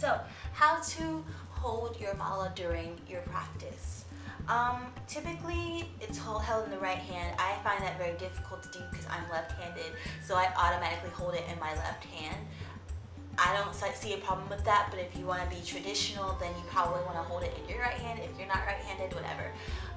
So, how to hold your mala during your practice. Typically, it's held in the right hand. I find that very difficult to do because I'm left-handed, so I automatically hold it in my left hand. I don't see a problem with that, but if you want to be traditional, then you probably want to hold it in your right hand. If you're not right-handed, whatever.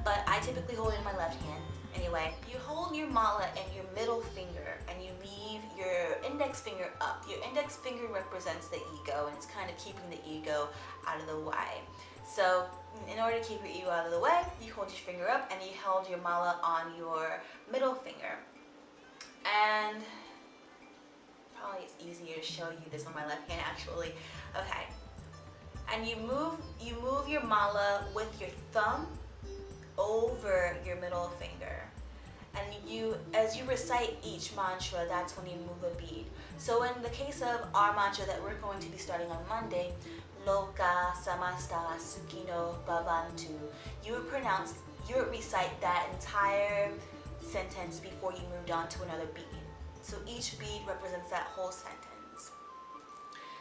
But I typically hold it in my left hand. Anyway, you hold your mala in your middle finger and you leave your index finger up. Your index finger represents the ego, and it's kind of keeping the ego out of the way. So in order to keep your ego out of the way, you hold your finger up and you hold your mala on your middle finger. And probably it's easier to show you this on my left hand actually. Okay. And you move your mala with your thumb over your middle finger. And as you recite each mantra, that's when you move a bead. So in the case of our mantra that we're going to be starting on Monday, Loka Samasta Sukhino Bhavantu, you would recite that entire sentence before you moved on to another bead. So each bead represents that whole sentence.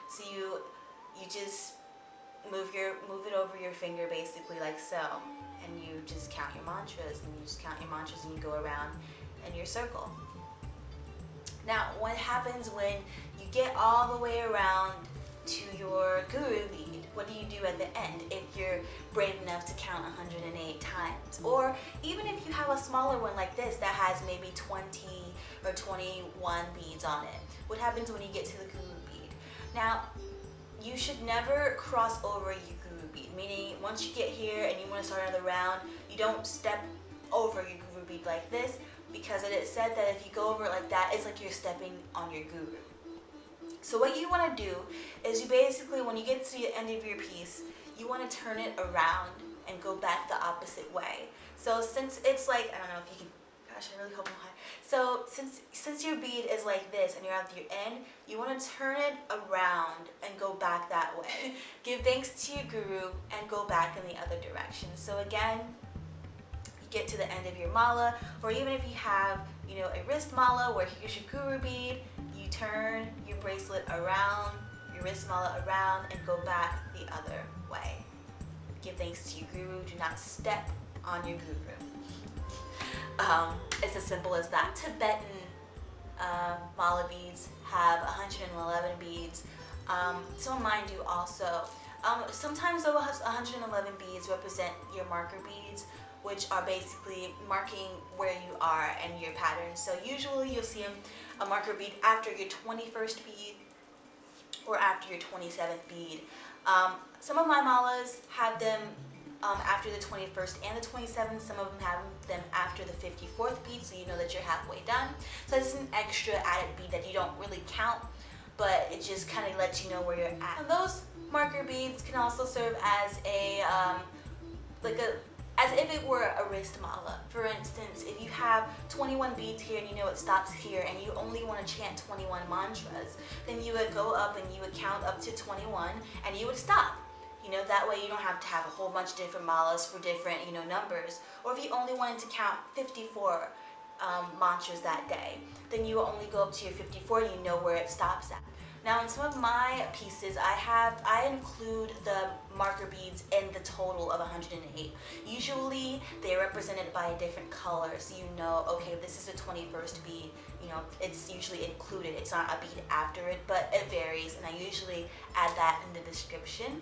So you just move it over your finger basically like so, and you just count your mantras, and you go around in your circle. Now, what happens when you get all the way around to your guru bead? What do you do at the end if you're brave enough to count 108 times? Or even if you have a smaller one like this that has maybe 20 or 21 beads on it, what happens when you get to the guru bead? Now, you should never cross over your guru bead, meaning once you get here and you want to start another round, you don't step over your guru bead like this, because it is said that if you go over it like that, it's like you're stepping on your guru. So what you want to do is you basically, when you get to the end of your piece, you want to turn it around and go back the opposite way. So since it's like, I don't know if you can, gosh, I really hope I'm high. So since your bead is like this and you're at your end, you want to turn it around and go back that way. Give thanks to your guru and go back in the other direction. So again, you get to the end of your mala, or even if you have, a wrist mala where here's your guru bead, you turn your bracelet around, your wrist mala around, and go back the other way. Give thanks to your guru. Do not step on your guru. It's as simple as that. Tibetan mala beads have 111 beads. Some of mine do also. Sometimes those 111 beads represent your marker beads, which are basically marking where you are and your pattern. So usually you'll see a marker bead after your 21st bead or after your 27th bead. Some of my malas have them after the 21st and the 27th. Some of them have them after the 54th bead, so you know that you're halfway done. So it's an extra added bead that you don't really count, but it just kind of lets you know where you're at. And those marker beads can also serve as as if it were a wrist mala. For instance, if you have 21 beads here and you know it stops here and you only want to chant 21 mantras, then you would go up and you would count up to 21 and you would stop. That way you don't have to have a whole bunch of different malas for different, numbers. Or if you only wanted to count 54 mantras that day, then you will only go up to your 54 and you know where it stops at. Now in some of my pieces, I include the marker beads in the total of 108. Usually they're represented by a different color, so you know, okay, this is the 21st bead. It's usually included. It's not a bead after it, but it varies, and I usually add that in the description.